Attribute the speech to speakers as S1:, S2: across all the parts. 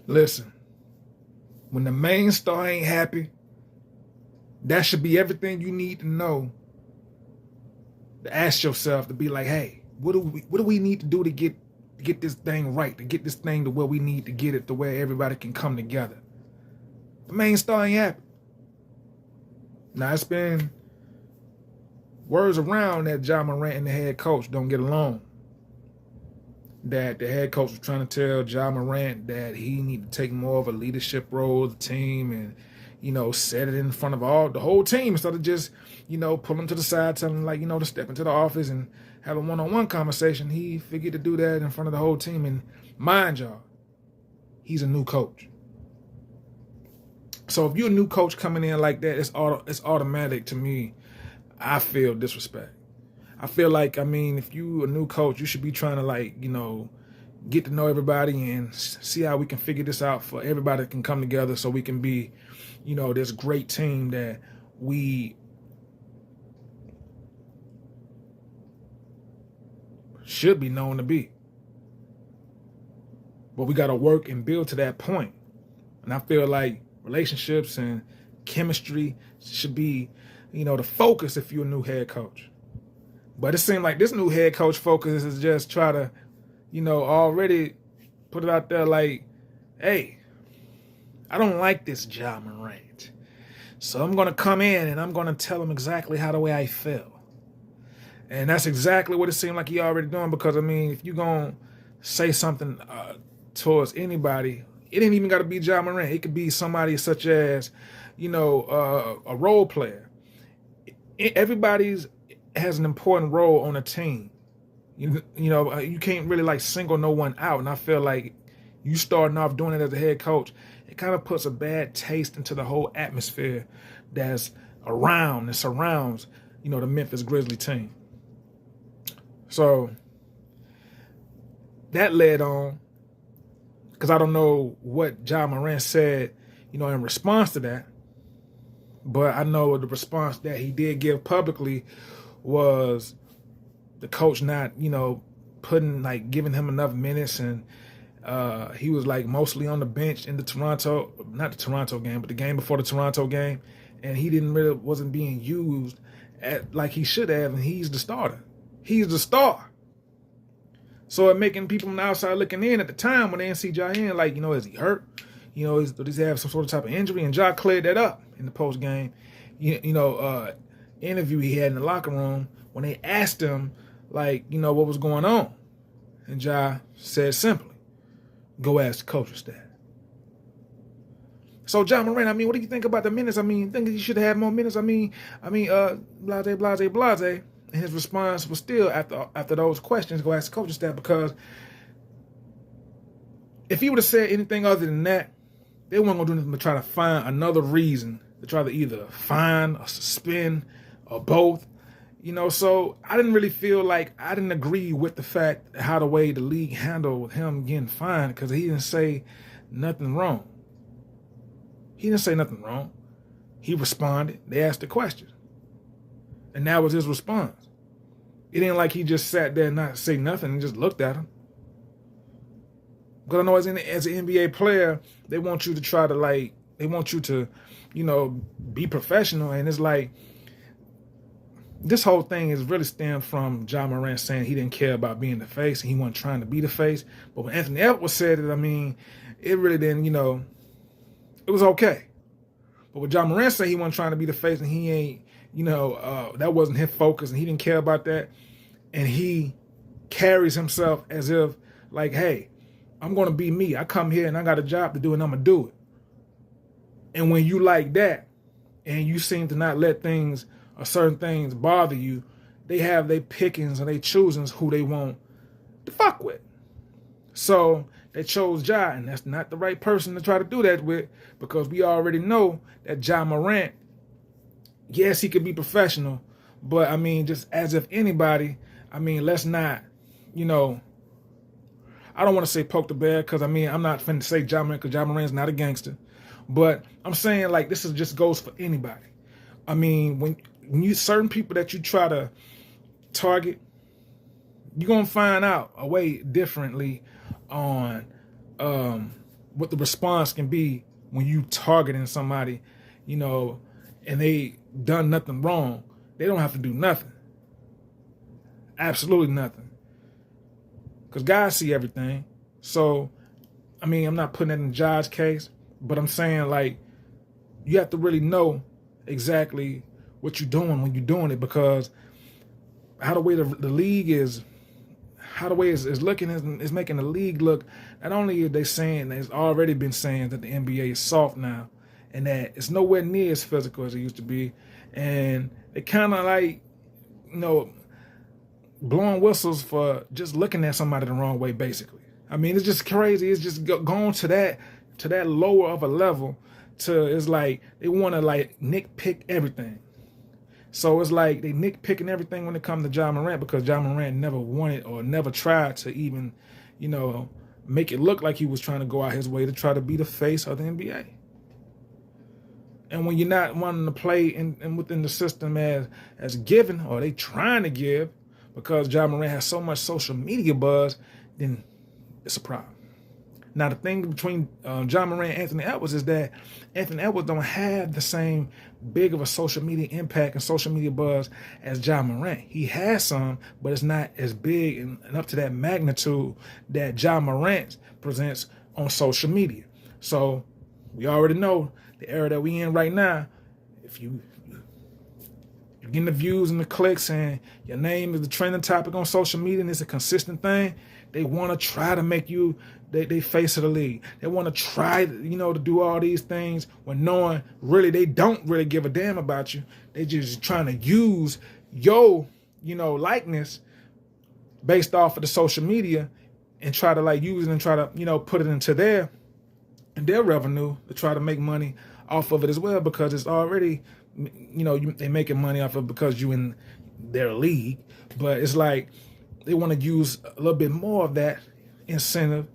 S1: Listen, when the main star ain't happy, that should be everything you need to know to ask yourself to be like, hey, what do we need to do to get this thing right, to get this thing to where we need to get it to where everybody can come together. The main star ain't happy. Now it's been words around that Ja Morant and the head coach don't get along. That the head coach was trying to tell Ja Morant that he need to take more of a leadership role of the team and, set it in front of all the whole team instead of just, pull him to the side, tell him to step into the office and have a one-on-one conversation. He figured to do that in front of the whole team. And mind y'all, he's a new coach. So if you're a new coach coming in like that, it's automatic to me. I feel disrespect. I feel like, if you a new coach, you should be trying to get to know everybody and see how we can figure this out for everybody can come together so we can be, this great team that we should be known to be. But we got to work and build to that point. And I feel like relationships and chemistry should be, the focus if you're a new head coach. But it seems like this new head coach focus is just try to, already put it out there like, hey, I don't like this Ja Morant. So I'm going to come in and I'm going to tell him exactly how the way I feel. And that's exactly what it seemed like he already doing because, if you're going to say something towards anybody, it ain't even got to be Ja Morant. It could be somebody such as, a role player. Everybody's has an important role on a team. You can't really single no one out. And I feel like you starting off doing it as a head coach, it kind of puts a bad taste into the whole atmosphere that's around and surrounds, the Memphis Grizzlies team. So that led on, because I don't know what Ja Morant said, in response to that. But I know the response that he did give publicly was the coach not, giving him enough minutes, and he was mostly on the bench in not the Toronto game, but the game before the Toronto game, and he wasn't being used like he should have, and he's the starter. He's the star. So it making people on the outside looking in at the time when they didn't see Ja in, is he hurt? Does he have some sort of type of injury? And Ja cleared that up in the post game, interview he had in the locker room when they asked him, what was going on. And Ja said simply, go ask the coaching staff. So Ja Morant, what do you think about the minutes? Think he should have more minutes? Blase. And his response was still, after those questions, go ask the coaching staff, because if he would have said anything other than that, they weren't going to do anything but try to find another reason to try to either fine or suspend or both. So I didn't really feel like I didn't agree with the fact how the way the league handled him getting fined, because he didn't say nothing wrong. He didn't say nothing wrong. He responded. They asked the question. And that was his response. It ain't like he just sat there and not say nothing and just looked at him. Because I know as an NBA player, they want you to try to they want you to, be professional. And it's this whole thing is really stemmed from Ja Morant saying he didn't care about being the face and he wasn't trying to be the face. But when Anthony Edwards said it, it really didn't, it was okay. But when Ja Morant said he wasn't trying to be the face and he ain't, that wasn't his focus and he didn't care about that. And he carries himself as if hey, I'm going to be me. I come here and I got a job to do and I'm going to do it. And when you like that and you seem to not let things or certain things bother you, they have their pickings and they choosings who they want to fuck with. So they chose Ja, and that's not the right person to try to do that with, because we already know that Ja Morant, yes, he could be professional, but just as if anybody, let's not, I don't want to say poke the bear, because I'm not finna say Ja Morant, because Ja Morant's not a gangster. But I'm saying this is just goes for anybody. When you certain people that you try to target, you're gonna find out a way differently on what the response can be when you targeting somebody, and they done nothing wrong. They don't have to do nothing. Absolutely nothing. Because God see everything. So, I'm not putting it in Josh's case, but I'm saying, like, you have to really know exactly what you're doing when you're doing it, because how the way the league is, how the way is looking is making the league look, not only are they saying, it's already been saying that the NBA is soft now, and that it's nowhere near as physical as it used to be, and they kind of like, blowing whistles for just looking at somebody the wrong way, basically. It's just crazy. It's just going to that lower of a level it's like they want to like nitpick everything. So it's like they nitpicking everything when it comes to Ja Morant, because Ja Morant never wanted or never tried to even, make it look like he was trying to go out his way to try to be the face of the NBA. And when you're not wanting to play in within the system as given, or they trying to give, because Ja Morant has so much social media buzz, then it's a problem. Now, the thing between Ja Morant and Anthony Edwards is that Anthony Edwards don't have the same big of a social media impact and social media buzz as Ja Morant. He has some, but it's not as big and up to that magnitude that Ja Morant presents on social media. So we already know the era that we in right now. If you're getting the views and the clicks and your name is the trending topic on social media and it's a consistent thing, they want to try to make you they face of the league. They want to try, to do all these things when knowing really they don't really give a damn about you. They just trying to use your, likeness based off of the social media and try to like use it and try to, put it into their revenue to try to make money off of it as well, because it's already, they're making money off of it because you in their league. But it's like they want to use a little bit more of that incentive,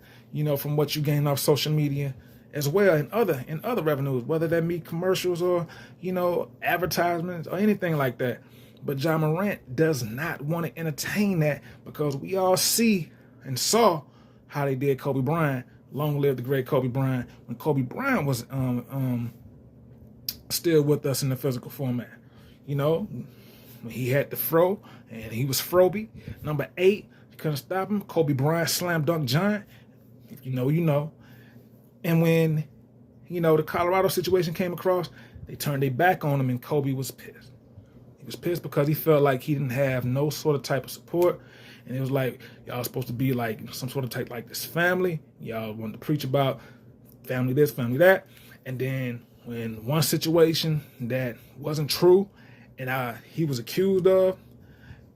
S1: from what you gain off social media as well in other revenues, whether that be commercials or, advertisements or anything like that. But Ja Morant does not want to entertain that, because we all see and saw how they did Kobe Bryant. Long live the great Kobe Bryant, when Kobe Bryant was still with us in the physical format. When he had the fro and he was Froby, number 8, you couldn't stop him. Kobe Bryant, slam dunk giant. If you know. And when, the Colorado situation came across, they turned their back on him, and Kobe was pissed. He was pissed because he felt like he didn't have no sort of type of support. And it was like, y'all supposed to be like some sort of type like this family. Y'all wanted to preach about family this, family that. And then when one situation that wasn't true and he was accused of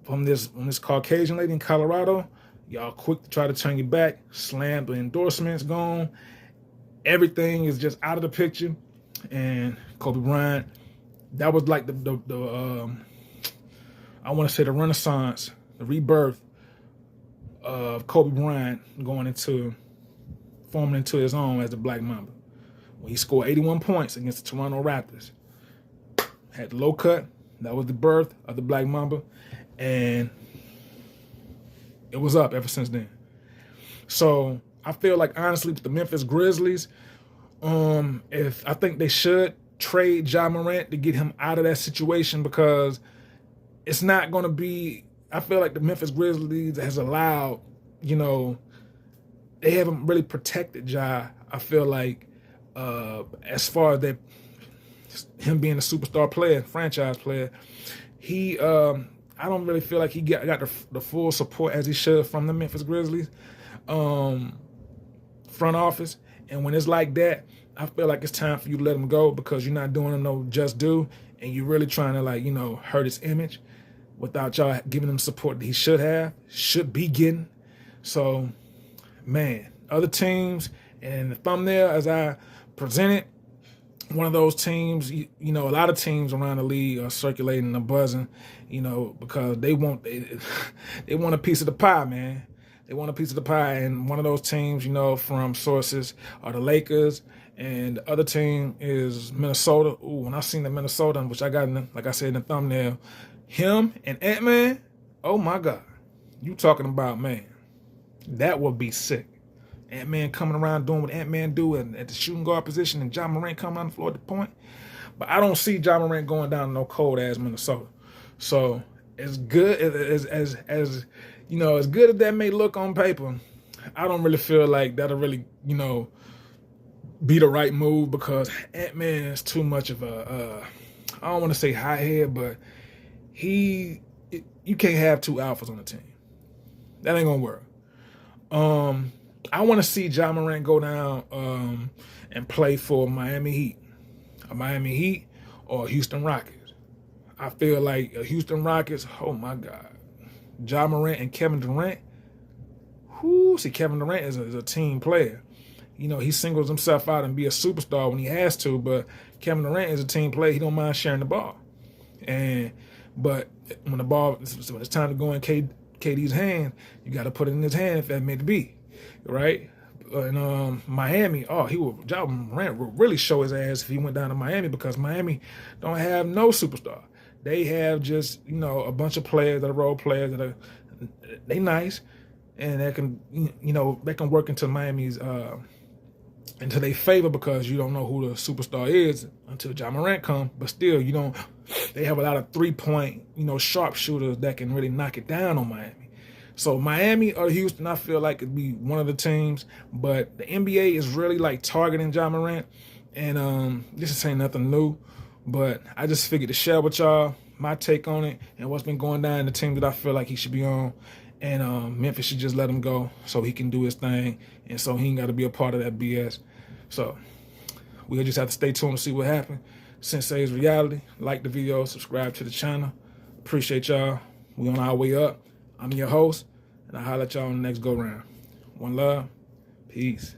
S1: from this Caucasian lady in Colorado, y'all quick to try to turn your back, slam the endorsements gone. Everything is just out of the picture. And Kobe Bryant, that was like the I want to say the renaissance, the rebirth of Kobe Bryant forming into his own as the Black Mamba. When he scored 81 points against the Toronto Raptors. Had the low cut. That was the birth of the Black Mamba. And it was up ever since then. So I feel like, honestly, with the Memphis Grizzlies, I think they should trade Ja Morant to get him out of that situation, because it's not going to be, I feel like the Memphis Grizzlies has allowed, they haven't really protected Ja. I feel like as far as him being a superstar player, franchise player, I don't really feel like he got the full support as he should from the Memphis Grizzlies front office. And when it's like that, I feel like it's time for you to let him go, because you're not doing him no just due, and you're really trying to hurt his image without y'all giving him support that he should be getting. So, man, other teams, and the thumbnail as I presented, one of those teams, a lot of teams around the league are circulating and buzzing, because they want a piece of the pie, man. They want a piece of the pie, and one of those teams, from sources, are the Lakers, and the other team is Minnesota. Ooh, when I seen the Minnesota, which I got, like I said in the thumbnail, him and Ant-Man, oh my God. You talking about, man, that would be sick. Ant-Man coming around doing what Ant-Man do and at the shooting guard position and Ja Morant coming on the floor at the point. But I don't see Ja Morant going down to no cold-ass Minnesota. So as good as you know, as good as that may look on paper, I don't really feel like that'll really, you know, be the right move because Ant-Man is too much of a, I don't want to say hothead, but you can't have two alphas on the team. That ain't gonna work. I want to see Ja Morant go down and play for Miami Heat, a Miami Heat or Houston Rockets. I feel like Houston Rockets, oh my God, Ja Morant and Kevin Durant. See, Kevin Durant is a team player. You know, he singles himself out and be a superstar when he has to, but Kevin Durant is a team player. He don't mind sharing the ball. But when it's time to go in KD's hand, you got to put it in his hand if that may be, right? And Miami, Ja Morant would really show his ass if he went down to Miami because Miami don't have no superstar. They have just, you know, a bunch of players that are role players they nice, and they can, you know, they can work into Miami's into their favor because you don't know who the superstar is until Ja Morant come. But still, you don't. They have a lot of 3-point, you know, sharpshooters that can really knock it down on Miami. So Miami or Houston, I feel like it'd be one of the teams. But the NBA is really like targeting Ja Morant, and this is saying nothing new. But I just figured to share with y'all my take on it and what's been going down in the team that I feel like he should be on. And Memphis should just let him go so he can do his thing, and so he ain't got to be a part of that BS. So we'll just have to stay tuned to see what happens. Sensei's Reality. Like the video, subscribe to the channel. Appreciate y'all. We on our way up. I'm your host, and I'll holler at y'all on the next go-round. One love. Peace.